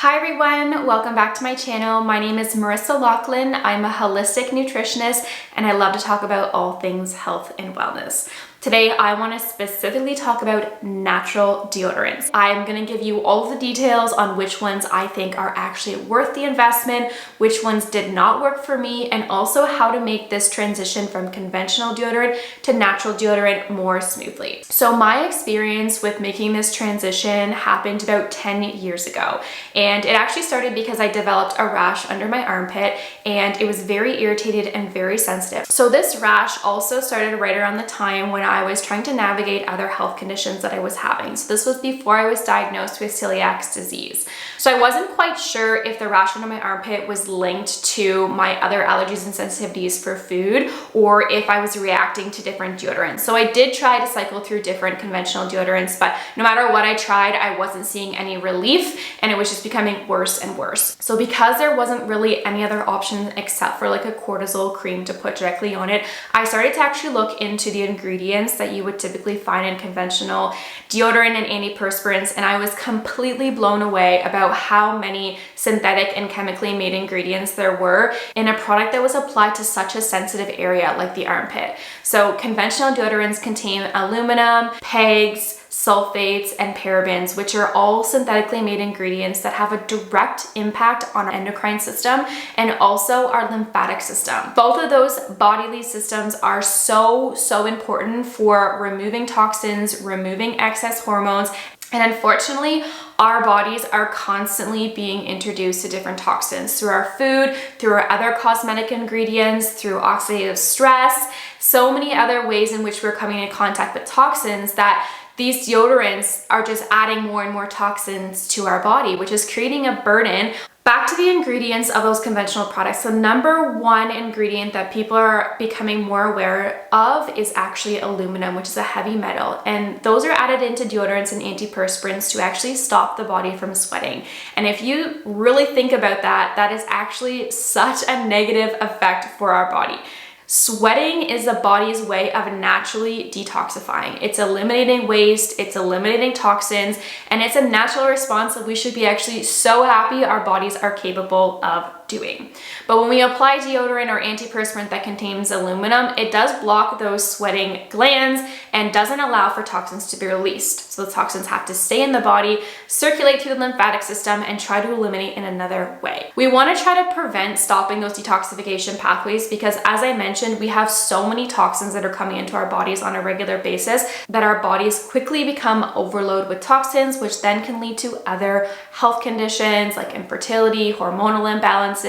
Hi everyone, welcome back to my channel. My name is Marissa Laughlin. I'm a holistic nutritionist and I love to talk about all things health and wellness. Today, I want to specifically talk about natural deodorants. I'm going to give you all the details on which ones I think are actually worth the investment, which ones did not work for me, and also how to make this transition from conventional deodorant to natural deodorant more smoothly. So my experience with making this transition happened about 10 years ago. And it actually started because I developed a rash under my armpit and it was very irritated and very sensitive. So this rash also started right around the time when I was trying to navigate other health conditions that I was having. So this was before I was diagnosed with celiac disease. So I wasn't quite sure if the rash under my armpit was linked to my other allergies and sensitivities for food or if I was reacting to different deodorants. So I did try to cycle through different conventional deodorants, but no matter what I tried, I wasn't seeing any relief and it was just becoming worse and worse. So because there wasn't really any other option except for like a cortisol cream to put directly on it, I started to actually look into the ingredients that you would typically find in conventional deodorant and antiperspirants, and I was completely blown away about how many synthetic and chemically made ingredients there were in a product that was applied to such a sensitive area like the armpit. So conventional deodorants contain aluminum, pegs, sulfates, and parabens, which are all synthetically made ingredients that have a direct impact on our endocrine system and also our lymphatic system. Both of those bodily systems are so important for removing toxins, removing excess hormones, and unfortunately, our bodies are constantly being introduced to different toxins through our food, through our other cosmetic ingredients, through oxidative stress, so many other ways in which we're coming in contact with toxins that these deodorants are just adding more and more toxins to our body, which is creating a burden. Back to the ingredients of those conventional products. The number one ingredient that people are becoming more aware of is actually aluminum, which is a heavy metal. And those are added into deodorants and antiperspirants to actually stop the body from sweating. And if you really think about that, that is actually such a negative effect for our body. Sweating is the body's way of naturally detoxifying. It's eliminating waste, it's eliminating toxins, and it's a natural response that we should be actually so happy our bodies are capable of doing. But when we apply deodorant or antiperspirant that contains aluminum, it does block those sweating glands and doesn't allow for toxins to be released. So the toxins have to stay in the body, circulate through the lymphatic system, and try to eliminate in another way. We want to try to prevent stopping those detoxification pathways because, as I mentioned, we have so many toxins that are coming into our bodies on a regular basis that our bodies quickly become overloaded with toxins, which then can lead to other health conditions like infertility, hormonal imbalances,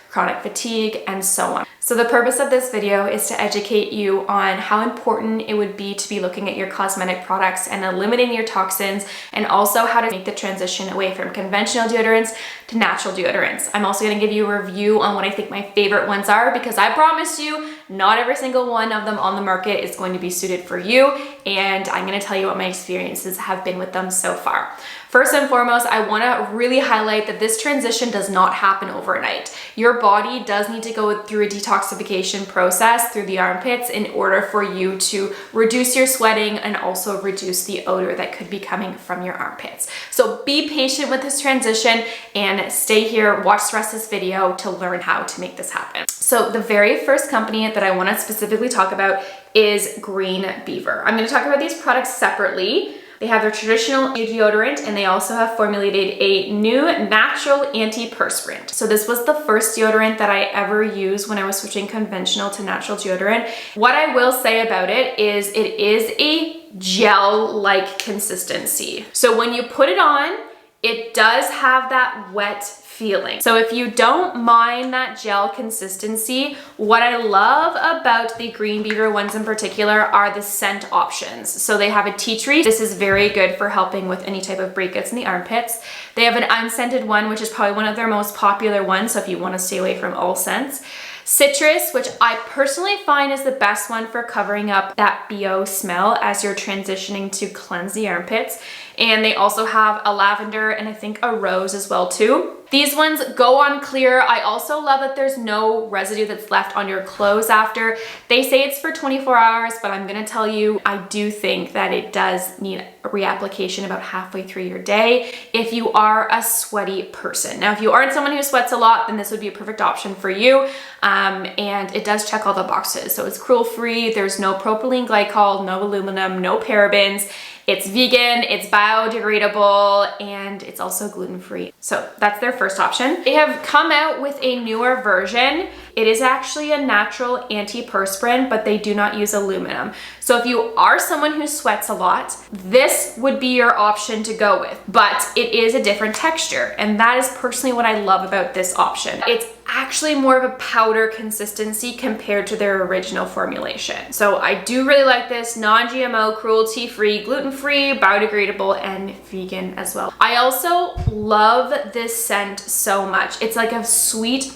chronic fatigue, and so on. So the purpose of this video is to educate you on how important it would be to be looking at your cosmetic products and eliminating your toxins, and also how to make the transition away from conventional deodorants to natural deodorants. I'm also going to give you a review on what I think my favorite ones are, because I promise you not every single one of them on the market is going to be suited for you, and I'm going to tell you what my experiences have been with them so far. First and foremost, I want to really highlight that this transition does not happen overnight. Your body does need to go through a detoxification process through the armpits in order for you to reduce your sweating and also reduce the odor that could be coming from your armpits. So be patient with this transition and stay here, watch the rest of this video to learn how to make this happen. So the very first company that I want to specifically talk about is Beaver. I'm going to talk about these products separately. They have their traditional deodorant and they also have formulated a new natural antiperspirant. So this was the first deodorant that I ever used when I was switching conventional to natural deodorant. What I will say about it is a gel-like consistency. So when you put it on, it does have that wet feeling. So if you don't mind that gel consistency, what I love about the Beaver ones in particular are the scent options. So they have a tea tree. This is very good for helping with any type of breakouts in the armpits. They have an unscented one, which is probably one of their most popular ones. So if you want to stay away from all scents. Citrus, which I personally find is the best one for covering up that BO smell as you're transitioning to cleanse the armpits. And they also have a lavender and I think a rose as well too. These ones go on clear. I also love that there's no residue that's left on your clothes after. They say it's for 24 hours, but I'm gonna tell you, I do think that it does need a reapplication about halfway through your day if you are a sweaty person. Now, if you aren't someone who sweats a lot, then this would be a perfect option for you. And it does check all the boxes. So it's cruelty-free, there's no propylene glycol, no aluminum, no parabens. It's vegan, it's biodegradable, and it's also gluten-free. So that's their first option. They have come out with a newer version. It is actually a natural antiperspirant, but they do not use aluminum. So if you are someone who sweats a lot, this would be your option to go with, but it is a different texture. And that is personally what I love about this option. It's actually more of a powder consistency compared to their original formulation. So I do really like this, non-GMO, cruelty-free, gluten-free, biodegradable, and vegan as well. I also love this scent so much. It's like a sweet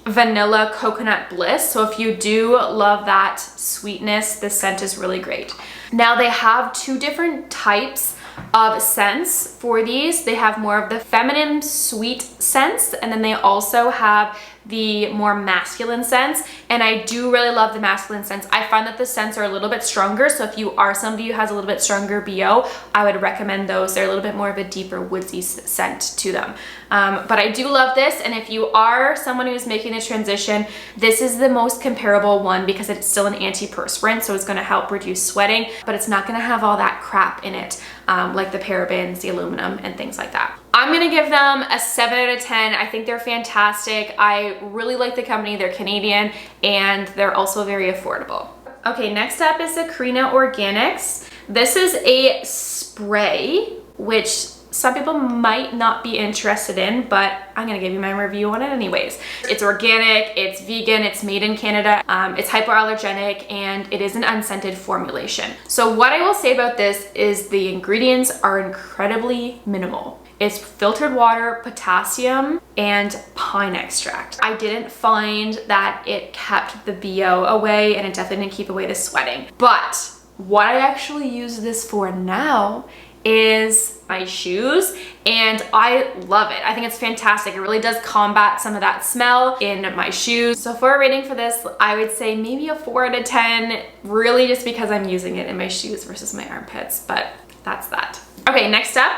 vanilla coconut bliss. So if you do love that sweetness, this scent is really great. Now they have two different types of scents for these. They have more of the feminine sweet scents, and then they also have the more masculine scents, and I do really love the masculine scents. I find that the scents are a little bit stronger, so if you are somebody who has a little bit stronger BO, I would recommend those. They're a little bit more of a deeper woodsy scent to them. But I do love this, and if you are someone who's making the transition, this is the most comparable one because it's still an antiperspirant, so it's gonna help reduce sweating, but it's not gonna have all that crap in it, like the parabens, the aluminum, and things like that. I'm gonna give them a 7 out of 10. I think they're fantastic. I really like the company. They're Canadian and they're also very affordable. Okay, next up is the Carina Organics. This is a spray, which some people might not be interested in, but I'm gonna give you my review on it anyways. It's organic, it's vegan, it's made in Canada, it's hypoallergenic, and it is an unscented formulation. So what I will say about this is the ingredients are incredibly minimal. It's filtered water, potassium, and pine extract. I didn't find that it kept the BO away, and it definitely didn't keep away the sweating. But what I actually use this for now is my shoes, and I love it. I think it's fantastic. It really does combat some of that smell in my shoes. So for a rating for this, I would say maybe a 4 out of 10, really just because I'm using it in my shoes versus my armpits, but that's that. Okay, next up,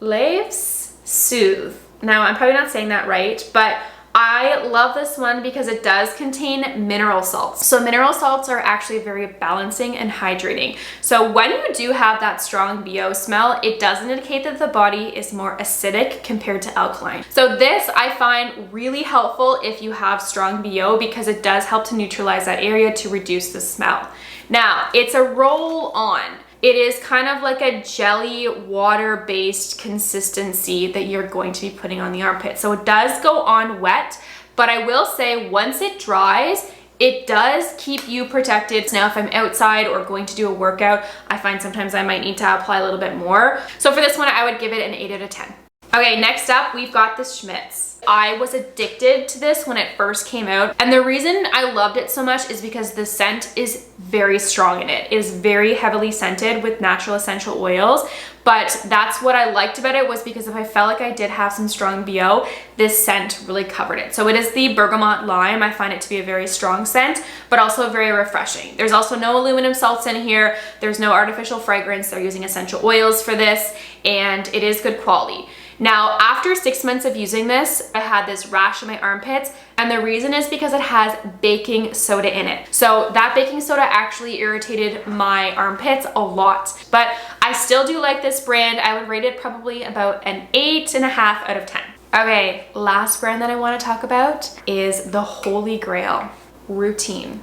Lafe's Soothe. Now, I'm probably not saying that right, but I love this one because it does contain mineral salts. So mineral salts are actually very balancing and hydrating. So when you do have that strong BO smell, it does indicate that the body is more acidic compared to alkaline. So this I find really helpful if you have strong BO because it does help to neutralize that area to reduce the smell. Now, it's a roll-on. It is kind of like a jelly water-based consistency that you're going to be putting on the armpit. So it does go on wet, but I will say once it dries, it does keep you protected. Now, if I'm outside or going to do a workout, I find sometimes I might need to apply a little bit more. So for this one, I would give it an 8 out of 10. Okay, next up, we've got the Schmidt's. I was addicted to this when it first came out, and the reason I loved it so much is because the scent is very strong in it. It is very heavily scented with natural essential oils, but that's what I liked about it was because if I felt like I did have some strong BO, this scent really covered it. So it is the bergamot lime. I find it to be a very strong scent, but also very refreshing. There's also no aluminum salts in here. There's no artificial fragrance. They're using essential oils for this, and it is good quality. Now, after 6 months of using this, I had this rash in my armpits, and the reason is because it has baking soda in it. So that baking soda actually irritated my armpits a lot, but I still do like this brand. I would rate it probably about an 8.5 out of 10. Okay, last brand that I want to talk about is the Holy Grail, Routine.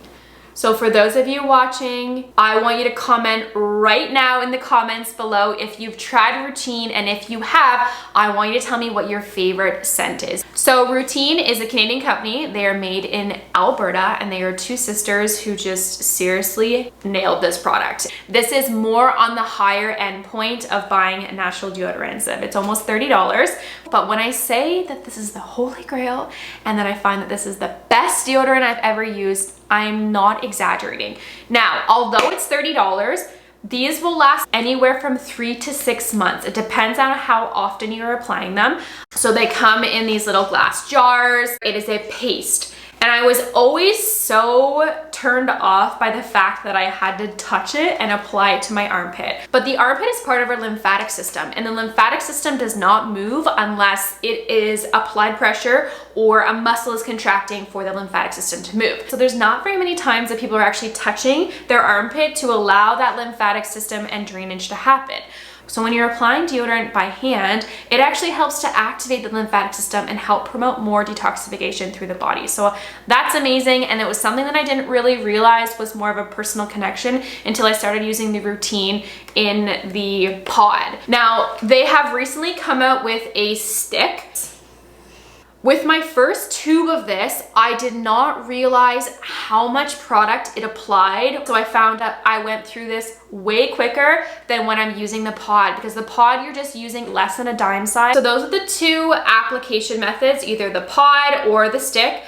So for those of you watching, I want you to comment right now in the comments below if you've tried Routine, and if you have, I want you to tell me what your favorite scent is. So Routine is a Canadian company. They are made in Alberta, and they are two sisters who just seriously nailed this product. This is more on the higher end point of buying natural deodorants. It's almost $30, but when I say that this is the Holy Grail and that I find that this is the best deodorant I've ever used, I'm not exaggerating. Now, although it's $30, These will last anywhere from 3 to 6 months. It depends on how often you're applying them. So they come in these little glass jars. It is a paste. And I was always so turned off by the fact that I had to touch it and apply it to my armpit. But the armpit is part of our lymphatic system, and the lymphatic system does not move unless it is applied pressure or a muscle is contracting for the lymphatic system to move. So there's not very many times that people are actually touching their armpit to allow that lymphatic system and drainage to happen. So when you're applying deodorant by hand, it actually helps to activate the lymphatic system and help promote more detoxification through the body. So that's amazing. And it was something that I didn't really realize was more of a personal connection until I started using the routine in the pod. Now, they have recently come out with a stick. With my first tube of this, I did not realize how much product it applied. So I found out I went through this way quicker than when I'm using the pod, because the pod you're just using less than a dime size. So those are the two application methods, either the pod or the stick.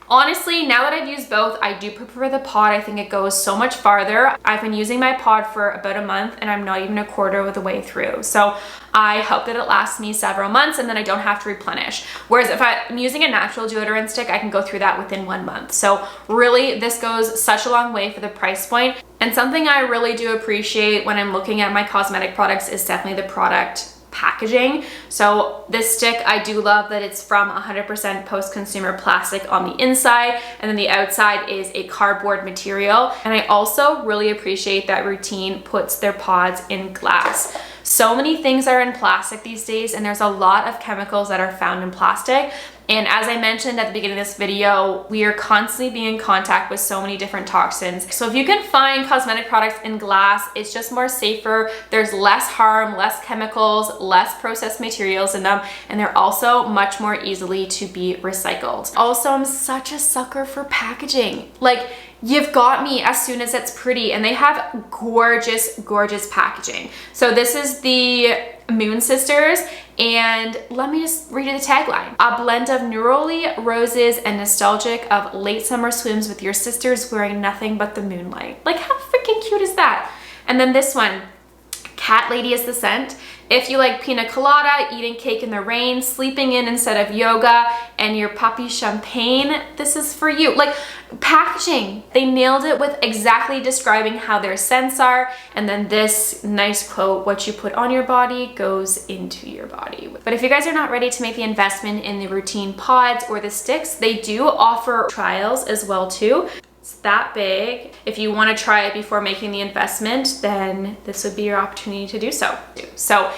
Honestly, now that I've used both, I do prefer the pod. I think it goes so much farther. I've been using my pod for about a month and I'm not even a quarter of the way through. So I hope that it lasts me several months and then I don't have to replenish. Whereas if I'm using a natural deodorant stick, I can go through that within 1 month. So really, this goes such a long way for the price point. And something I really do appreciate when I'm looking at my cosmetic products is definitely the product packaging. So this stick, I do love that it's from 100% post-consumer plastic on the inside, and then the outside is a cardboard material. And I also really appreciate that Routine puts their pods in glass. So many things are in plastic these days, and there's a lot of chemicals that are found in plastic. And as I mentioned at the beginning of this video, we are constantly being in contact with so many different toxins. So if you can find cosmetic products in glass, it's just more safer. There's less harm, less chemicals, less processed materials in them, and they're also much more easily to be recycled. Also, I'm such a sucker for packaging. Like, you've got me as soon as it's pretty, and they have gorgeous, gorgeous packaging. So this is the Moon Sisters, and let me just read you the tagline. A blend of neroli, roses, and nostalgic of late summer swims with your sisters wearing nothing but the moonlight. Like, how freaking cute is that? And then this one, Cat Lady is the scent. If you like pina colada, eating cake in the rain, sleeping in instead of yoga, and your puppy champagne, this is for you. Like, packaging, they nailed it with exactly describing how their scents are. And then this nice quote, what you put on your body goes into your body. But if you guys are not ready to make the investment in the Routine pods or the sticks, they do offer trials as well too. It's that big. If you want to try it before making the investment, then this would be your opportunity to do so. So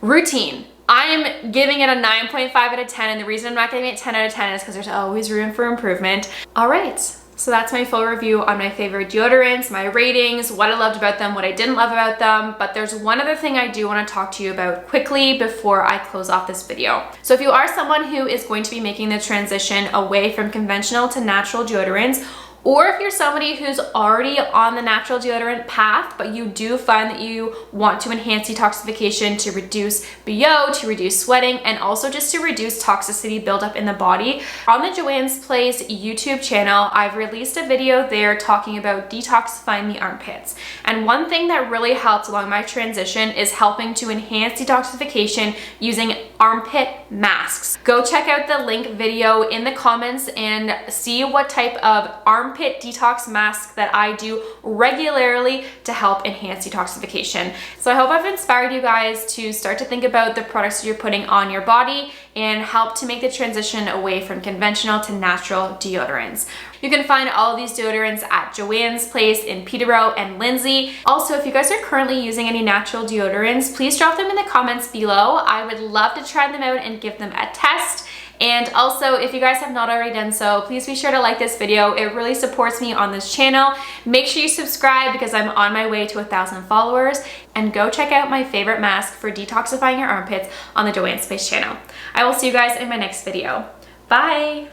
Routine, I'm giving it a 9.5 out of 10, and the reason I'm not giving it 10 out of 10 is because there's always room for improvement. All right, so that's my full review on my favorite deodorants, my ratings, what I loved about them, what I didn't love about them. But there's one other thing I do want to talk to you about quickly before I close off this video. So if you are someone who is going to be making the transition away from conventional to natural deodorants, or if you're somebody who's already on the natural deodorant path, but you do find that you want to enhance detoxification to reduce BO, to reduce sweating, and also just to reduce toxicity buildup in the body, on the Joanne's Place YouTube channel, I've released a video there talking about detoxifying the armpits. And one thing that really helped along my transition is helping to enhance detoxification using armpit masks. Go check out the link video in the comments and see what type of armpit detox mask that I do regularly to help enhance detoxification. So I hope I've inspired you guys to start to think about the products you're putting on your body and help to make the transition away from conventional to natural deodorants. You can find all of these deodorants at Joanne's Place in Peterborough and Lindsay. Also, if you guys are currently using any natural deodorants, please drop them in the comments below. I would love to try them out and give them a test. And also, if you guys have not already done so, please be sure to like this video. It really supports me on this channel. Make sure you subscribe because I'm on my way to 1,000 followers. And go check out my favorite mask for detoxifying your armpits on the Joanne's Place channel. I will see you guys in my next video. Bye!